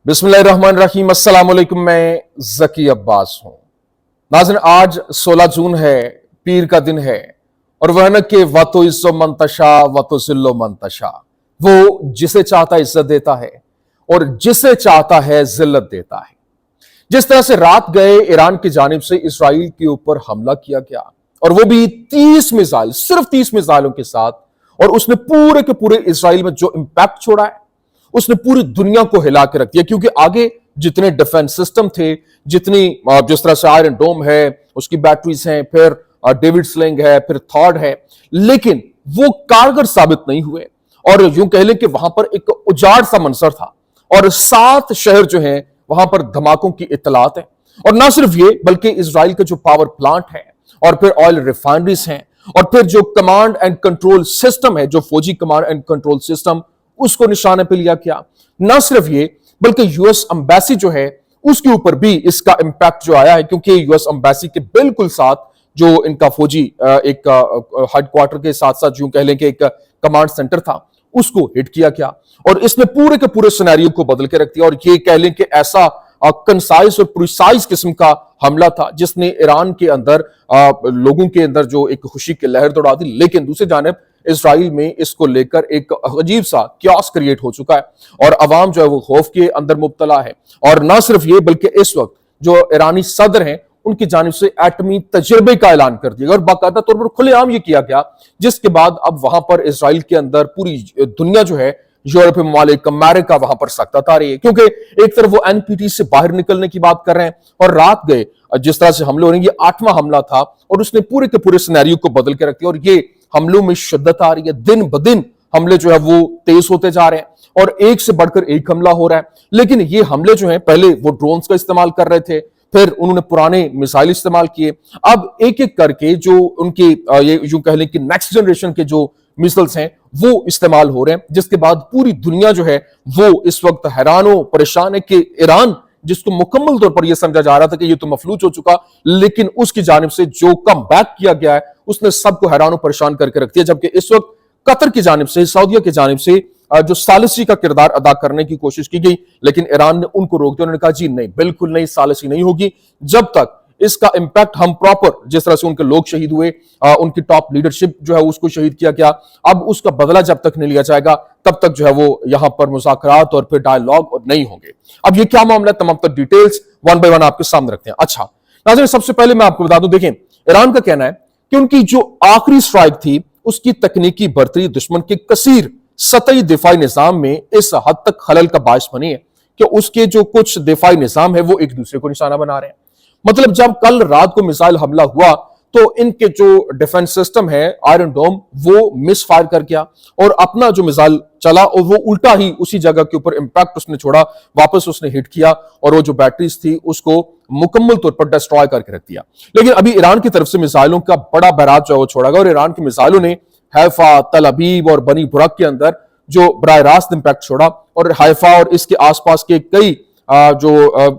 بسم اللہ الرحمن الرحیم۔ السلام علیکم، میں ذکی عباس ہوں۔ ناظرین، آج 16 جون ہے، پیر کا دن ہے، اور وہ نا کہ وَتُعِزُّ مَن تَشَاءُ وَتُذِلُّ مَن تَشَاءُ، وہ جسے چاہتا ہے عزت دیتا ہے اور جسے چاہتا ہے ذلت دیتا ہے۔ جس طرح سے رات گئے ایران کی جانب سے اسرائیل کے اوپر حملہ کیا گیا، اور وہ بھی 30 میزائل، صرف 30 میزائلوں کے ساتھ، اور اس نے پورے کے پورے اسرائیل میں جو امپیکٹ چھوڑا ہے اس نے پوری دنیا کو ہلا کے رکھ دیا، کیونکہ آگے جتنے ڈیفنس سسٹم تھے، جتنی جس طرح سے آئرن ڈوم ہے، اس کی بیٹریز ہیں، پھر ڈیوڈ سلنگ ہے، پھر تھارڈ ہے، لیکن وہ کارگر ثابت نہیں ہوئے، اور یوں کہہ لیں کہ وہاں پر ایک اجاڑ سا منظر تھا، اور 7 شہر جو ہیں وہاں پر دھماکوں کی اطلاعات ہیں۔ اور نہ صرف یہ بلکہ اسرائیل کا جو پاور پلانٹ ہے، اور پھر آئل ریفائنریز ہیں، اور پھر جو کمانڈ اینڈ کنٹرول سسٹم ہے، جو فوجی کمانڈ اینڈ کنٹرول سسٹم، اس کو نشانے پہ لیا کیا۔ نہ صرف یہ بلکہ یو ایس امبیسی جو ہے اس کے اوپر بھی اس کا امپیکٹ جو آیا ہے، کیونکہ یو ایس امبیسی کے بالکل ساتھ جو ان کا فوجی ایک ہیڈ کوارٹر کے ساتھ ساتھ یوں کہہ لیں کہ ایک کمانڈ سینٹر تھا، اس کو ہٹ کیا گیا، اور اس نے پورے کے پورے سینیریو کو بدل کے رکھ دیا، اور یہ کہہ لیں کہ ایسا کنسائز اور پریسائز قسم کا حملہ تھا جس نے ایران کے اندر لوگوں کے اندر جو ایک خوشی کی لہر دوڑا دی، لیکن دوسری جانب اسرائیل میں اس کو لے کر ایک عجیب سا کیاس کریٹ ہو چکا ہے، اور عوام جو ہے وہ خوف کے اندر مبتلا ہے۔ اور نہ صرف یہ بلکہ اس وقت جو ایرانی صدر ہیں ان کی جانب سے ایٹمی تجربے کا اعلان کر دیا گیا، اور باقاعدہ طور پر کھلے عام یہ کیا گیا، جس کے بعد اب وہاں پر اسرائیل کے اندر پوری دنیا جو ہے، یورپی ممالک، امریکہ وہاں پر سخت آ رہی ہے، کیونکہ ایک طرف وہ این پی ٹی سے باہر نکلنے کی بات کر رہے ہیں، اور رات گئے جس طرح سے حملے ہو رہے ہیں، یہ 8واں حملہ تھا، اور اس نے پورے کے پورے سینیریو کو بدل کے رکھ دیا، اور یہ حملوں میں شدت آ رہی ہے، دن بدن حملے جو ہے وہ تیز ہوتے جا رہے ہیں، اور ایک سے بڑھ کر ایک حملہ ہو رہا ہے۔ لیکن یہ حملے جو ہیں، پہلے وہ ڈرونز کا استعمال کر رہے تھے، پھر انہوں نے پرانے میزائل استعمال کیے، اب ایک ایک کر کے جو ان کی یوں کہہ لیں کہ نیکسٹ جنریشن کے جو میزائلز ہیں وہ استعمال ہو رہے ہیں، جس کے بعد پوری دنیا جو ہے وہ اس وقت حیران و پریشان ہے کہ ایران جس کو مکمل طور پر یہ سمجھا جا رہا تھا کہ یہ تو مفلوج ہو چکا، لیکن اس کی جانب سے جو کم بیک کیا گیا ہے اس نے سب کو حیران و پریشان کر کے رکھ دیا، جبکہ اس وقت قطر کی جانب سے، سعودیہ کی جانب سے جو ثالثی کا کردار ادا کرنے کی کوشش کی گئی، لیکن ایران نے ان کو روک دیا، انہوں نے کہا جی نہیں، بالکل نہیں، ثالثی نہیں ہوگی جب تک اس کا امپیکٹ ہم پراپر، جس طرح سے ان کے لوگ شہید ہوئے، ان کی ٹاپ لیڈرشپ جو ہے اس کو شہید کیا گیا، اب اس کا بدلہ جب تک نہیں لیا جائے گا تب تک جو ہے وہ یہاں پر مذاکرات اور پھر ڈائیلاگ نہیں ہوں گے۔ اب یہ کیا معاملہ ہے، تمام تر ڈیٹیلز ون بائی ون آپ کے سامنے رکھتے ہیں۔ اچھا ناظرین، سب سے پہلے میں آپ کو بتا دوں، دیکھیں ایران کا کہنا ہے کہ ان کی جو آخری سٹرائک تھی اس کی تکنیکی برتری دشمن کے کثیر سطحی دفاعی نظام میں اس حد تک خلل کا باعث بنی ہے کہ اس کے جو کچھ دفاعی نظام ہے وہ ایک دوسرے کو نشانہ بنا رہے ہیں۔ مطلب جب کل رات کو میزائل حملہ ہوا تو ان کے جو ڈیفنس سسٹم ہے آئرن ڈوم وہ مس فائر کر گیا، اور اپنا جو میزائل چلا اور وہ الٹا ہی اسی جگہ کے اوپر امپیکٹ اس نے چھوڑا، واپس اس نے ہٹ کیا، اور وہ جو بیٹریز تھی اس کو مکمل طور پر ڈسٹرائے کر کے رکھ دیا۔ لیکن ابھی ایران کی طرف سے میزائلوں کا بڑا بارات جو ہے وہ چھوڑا گیا، اور ایران کی میزائلوں نے حیفا، تل ابیب اور بنی برق کے اندر جو براہ راست امپیکٹ چھوڑا، اور حیفا اور اس کے آس پاس کے کئی جو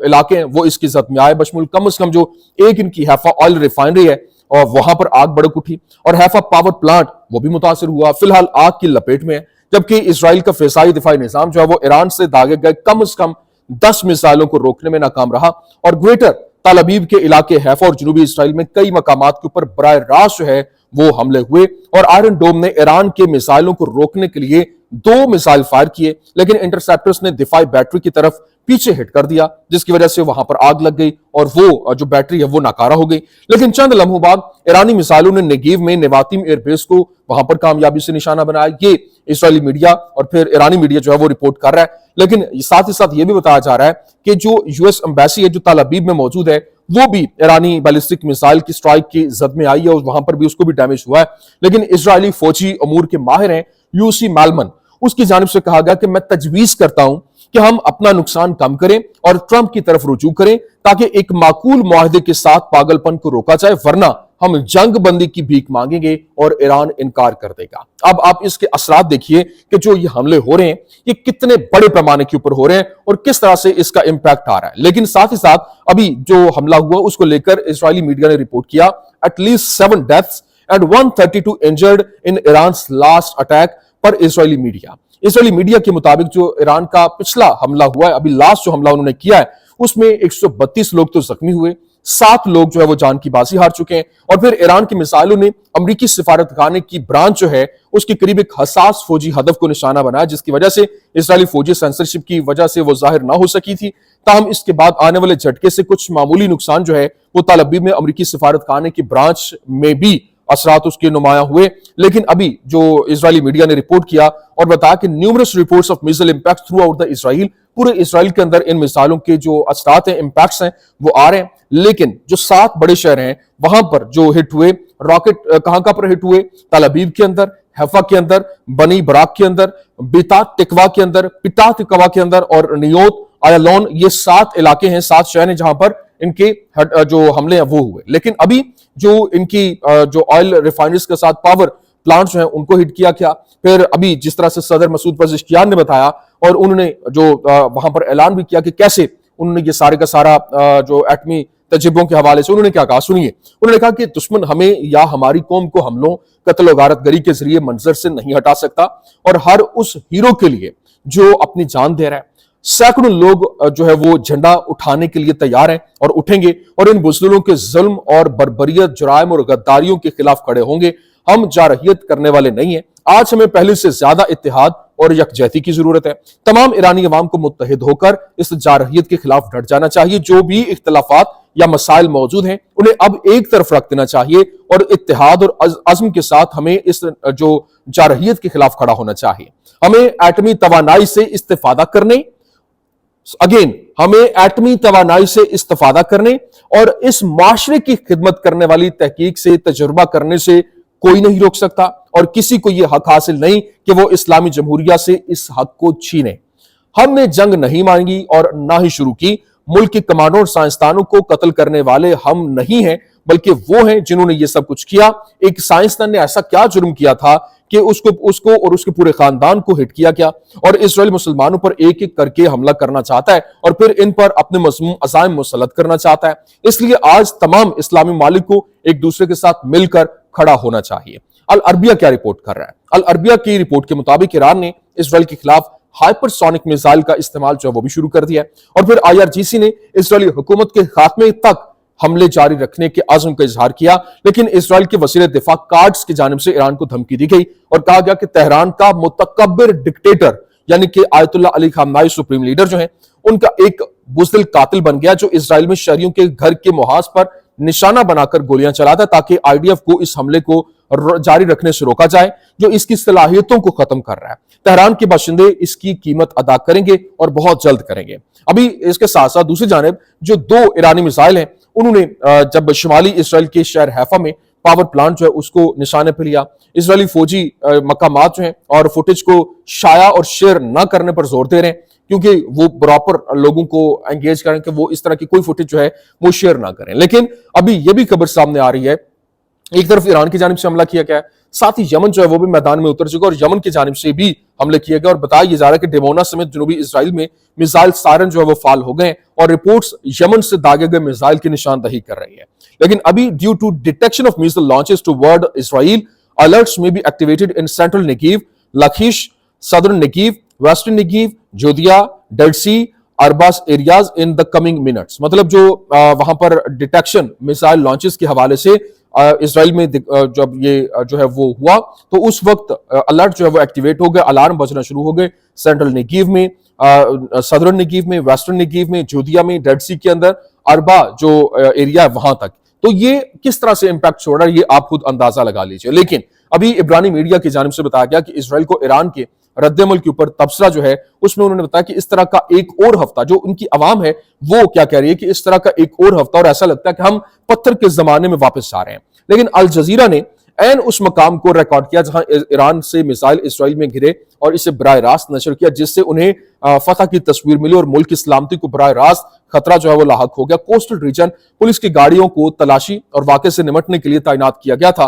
علاقے ہیں وہ اس کی زد میں آئے، بشمول کم از کم جو ایک ان کی حیفا آئل ریفائنری ہے اور وہاں پر آگ بڑک اٹھی، اور حیفا پاور پلانٹ وہ بھی متاثر ہوا، فی الحال آگ کی لپیٹ میں ہے، جبکہ اسرائیل کا فضائی دفاعی نظام جو ہے وہ ایران سے داغے گئے کم از کم 10 میزائلوں کو روکنے میں ناکام رہا، اور گریٹر تل ابیب کے علاقے حیفا اور جنوبی اسرائیل میں کئی مقامات کے اوپر براہ راست جو ہے وہ حملے ہوئے، اور آئرن ڈوم نے ایران کے میزائلوں کو روکنے کے لیے 2 میزائل فائر کیے، لیکن انٹرسیپٹرز نے دفاعی بیٹری کی طرف پیچھے ہٹ کر دیا، جس کی وجہ سے وہاں پر آگ لگ گئی اور وہ جو بیٹری ہے وہ ناکارہ ہو گئی۔ لیکن چند لمحوں بعد ایرانی میزائلوں نے نیگیو میں نیواتیم ایئر بیس کو وہاں پر کامیابی سے نشانہ بنایا، یہ اسرائیلی میڈیا اور پھر ایرانی میڈیا جو ہے وہ رپورٹ کر رہا ہے۔ لیکن ساتھ ہی ساتھ یہ بھی بتایا جا رہا ہے کہ جو یو ایس امبیسی ہے جو تل ابیب میں موجود ہے وہ بھی ایرانی بیلسٹک میزائل کی سٹرائک کی زد میں آئی ہے، اور وہاں پر بھی اس کو بھی ڈیمیج ہوا ہے۔ لیکن اسرائیلی فوجی امور کے ماہر ہیں یو سی مالمن، اس کی جانب سے کہا گیا کہ میں تجویز کرتا ہوں کہ ہم اپنا نقصان کم کریں اور ٹرمپ کی طرف رجوع کریں تاکہ ایک معقول معاہدے کے ساتھ پاگل پن کو روکا جائے، ورنہ ہم جنگ بندی کی بھیک مانگیں گے اور ایران انکار کر دے گا۔ اب آپ اس کے اثرات دیکھیے کہ جو یہ حملے ہو رہے ہیں یہ کتنے بڑے پیمانے کے اوپر ہو رہے ہیں اور کس طرح سے اس کا امپیکٹ آ رہا ہے۔ لیکن ساتھ ہی ساتھ ابھی جو حملہ ہوا اس کو لے کر اسرائیلی میڈیا نے رپورٹ کیا at least 7 deaths and 132 injured in Iran's last attack پر اسرائیلی میڈیا۔ اسرائیلی میڈیا کے مطابق جو ایران کا پچھلا حملہ ہوا ہے، ابھی لاسٹ جو حملہ انہوں نے کیا ہے، اس میں 132 لوگ تو زخمی ہوئے، 7 لوگ جو ہے وہ جان کی بازی ہار چکے ہیں، اور پھر ایران کی میزائلوں نے امریکی سفارت خانے کی برانچ جو ہے اس کے قریب ایک حساس فوجی ہدف کو نشانہ بنایا، جس کی وجہ سے اسرائیلی فوجی سینسرشپ کی وجہ سے وہ ظاہر نہ ہو سکی تھی۔ تاہم اس کے بعد آنے والے جھٹکے سے کچھ معمولی نقصان جو ہے وہ تل ابیب میں امریکی سفارت خانے کی برانچ میں بھی اثرات اس کے نمایاں ہوئے، لیکن ابھی جو اسرائیلی میڈیا نے رپورٹ کیا اور بتایا کہ numerous reports of missile impact throughout the Israel, پورے اسرائیل کے اندر ان میزائلوں کے جو اثرات ہیں، امپیکٹس ہیں، وہ آ رہے ہیں، لیکن جو 7 بڑے شہر ہیں وہاں پر جو ہٹ ہوئے راکٹ کہاں پر ہٹ ہوئے؟ تل ابیب کے اندر، حیفا کے اندر، بنی براک کے اندر، بیتات تکوا کے اندر، پتا تکوا کے اندر اور نیوت آیالون، یہ 7 علاقے ہیں، 7 شہر ہیں جہاں پر ان کے جو حملے ہیں وہ ہوئے۔ لیکن ابھی جو ان کی جو آئل ریفائنریز کے ساتھ پاور پلانٹس جو ہیں ان کو ہٹ کیا کیا، پھر ابھی جس طرح سے صدر مسعود پزشکیان نے بتایا اور انہوں نے جو وہاں پر اعلان بھی کیا کہ کیسے انہوں نے یہ سارے کا سارا جو ایٹمی تجربوں کے حوالے سے انہوں نے کیا کہا، سنیے۔ انہوں نے کہا کہ دشمن ہمیں یا ہماری قوم کو حملوں، قتل و غارت گری کے ذریعے منظر سے نہیں ہٹا سکتا، اور ہر اس ہیرو کے لیے جو اپنی جان دے رہا ہے، سینکڑوں لوگ جو ہے وہ جھنڈا اٹھانے کے لیے تیار ہیں اور اٹھیں گے اور ان بزدلوں کے ظلم اور بربریت، جرائم اور غداریوں کے خلاف کھڑے ہوں گے۔ ہم جارحیت کرنے والے نہیں ہیں، آج ہمیں پہلے سے زیادہ اتحاد اور یکجہتی کی ضرورت ہے۔ تمام ایرانی عوام کو متحد ہو کر اس جارحیت کے خلاف ڈٹ جانا چاہیے۔ جو بھی اختلافات یا مسائل موجود ہیں انہیں اب ایک طرف رکھ دینا چاہیے اور اتحاد اور عزم کے ساتھ ہمیں اس جو جارحیت کے خلاف کھڑا ہونا چاہیے۔ ہمیں ایٹمی توانائی سے استفادہ کرنے اور اس معاشرے کی خدمت کرنے والی تحقیق سے تجربہ کرنے سے کوئی نہیں روک سکتا، اور کسی کو یہ حق حاصل نہیں کہ وہ اسلامی جمہوریہ سے اس حق کو چھینے۔ ہم نے جنگ نہیں مانگی اور نہ ہی شروع کی۔ ملک کے کمانڈروں اور سائنسدانوں کو قتل کرنے والے ہم نہیں ہیں، بلکہ وہ ہیں جنہوں نے یہ سب کچھ کیا۔ ایک سائنسدان نے ایسا کیا جرم کیا تھا کہ اس کو اور اس کے پورے خاندان کو ہٹ کیا گیا، اور اسرائیل مسلمانوں پر ایک ایک کر کے حملہ کرنا چاہتا ہے اور پھر ان پر اپنے مذموم عزائم مسلط کرنا چاہتا ہے۔ اس لیے آج تمام اسلامی ممالک کو ایک دوسرے کے ساتھ مل کر کھڑا ہونا چاہیے۔ العربیہ کیا رپورٹ کر رہا ہے؟ العربیہ کی رپورٹ کے مطابق ایران نے اسرائیل کے خلاف ہائپر سونک میزائل کا استعمال جو ہے وہ بھی شروع کر دیا ہے، اور پھر IRGC نے اسرائیلی حکومت کے خاتمے تک حملے جاری رکھنے کے عزم کا اظہار کیا، لیکن اسرائیل کے وزیر دفاع کارٹز کی جانب سے ایران کو دھمکی دی گئی اور کہا گیا کہ تہران کا متکبر ڈکٹیٹر یعنی کہ آیت اللہ علی خامنائی سپریم لیڈر جو ہیں، ان کا ایک بزدل قاتل بن گیا جو اسرائیل میں شہریوں کے گھر کے محاذ پر نشانہ بنا کر گولیاں چلاتا ہے تاکہ IDF کو اس حملے کو جاری رکھنے سے روکا جائے جو اس کی صلاحیتوں کو ختم کر رہا ہے۔ تہران کے باشندے اس کی قیمت ادا کریں گے اور بہت جلد کریں گے۔ ابھی اس کے ساتھ ساتھ دوسری جانب جو 2 ایرانی میزائل ہیں انہوں نے جب شمالی اسرائیل کے شہر حیفا میں پاور پلانٹ جو ہے اس کو نشانے پہ لیا، اسرائیلی فوجی مقامات جو ہیں اور فوٹیج کو شائع اور شیئر نہ کرنے پر زور دے رہے ہیں کیونکہ وہ پراپر لوگوں کو انگیج کریں کہ وہ اس طرح کی کوئی فوٹیج جو ہے وہ شیئر نہ کریں۔ لیکن ابھی یہ بھی خبر سامنے آ رہی ہے، ایک طرف ایران کی جانب سے حملہ کیا گیا ہے، ساتھ ہی یمن جو ہے وہ بھی میدان میں اتر چکا اور یمن کی جانب سے بھی حملے کیے گئے، اور بتایا یہ جا رہا ہے کہ ڈیمونا سمیت جنوبی اسرائیل میں میزائل سائرن جو ہے وہ فعال ہو گئے ہیں اور رپورٹس یمن سے داغے گئے میزائل کی نشاندہی کر رہی ہے۔ لیکن ابھی due to detection of missile launches toward Israel, alerts میں be activated in central Negev, Lachish, southern Negev, western Negev, Judea, Dead Sea, ارباس areas in the coming minutes. مطلب جو وہاں پر ڈیٹیکشن میزائل لانچز کے حوالے سے اسرائیل میں جب یہ جو ہے وہ ہوا تو اس وقت الرٹ جو ہے وہ ایکٹیویٹ ہو گئے، الارم بجنا شروع ہو گئے سینٹرل نیگیو میں، صدرن نیگیو میں، ویسٹرن نیگیو میں، جودیا میں، ڈیڈ سی کے اندر، اربا جو ایریا ہے وہاں تک۔ تو یہ کس طرح سے امپیکٹ چھوڑ رہا ہے یہ آپ خود اندازہ لگا لیجئے۔ لیکن ابھی عبرانی میڈیا کی جانب سے بتایا گیا کہ اسرائیل کو ایران کے رد عمل کے اوپر تبصرہ جو ہے اس میں انہوں نے بتایا کہ اس طرح کا ایک اور ہفتہ جو ان کی عوام ہے وہ کیا کہہ رہی ہے کہ اس طرح کا ایک اور ہفتہ اور ایسا لگتا ہے کہ ہم پتھر کے زمانے میں واپس آ رہے ہیں۔ لیکن الجزیرہ نے عین اس مقام کو ریکارڈ کیا جہاں ایران سے میزائل اسرائیل میں گرے اور اسے براہ راست نشر کیا جس سے انہیں فتح کی تصویر ملی اور ملک کی سلامتی کو براہ راست خطرہ جو ہے وہ لاحق ہو گیا۔ کوسٹل ریجن پولیس کی گاڑیوں کو تلاشی اور واقعے سے نمٹنے کے لیے تعینات کیا گیا تھا۔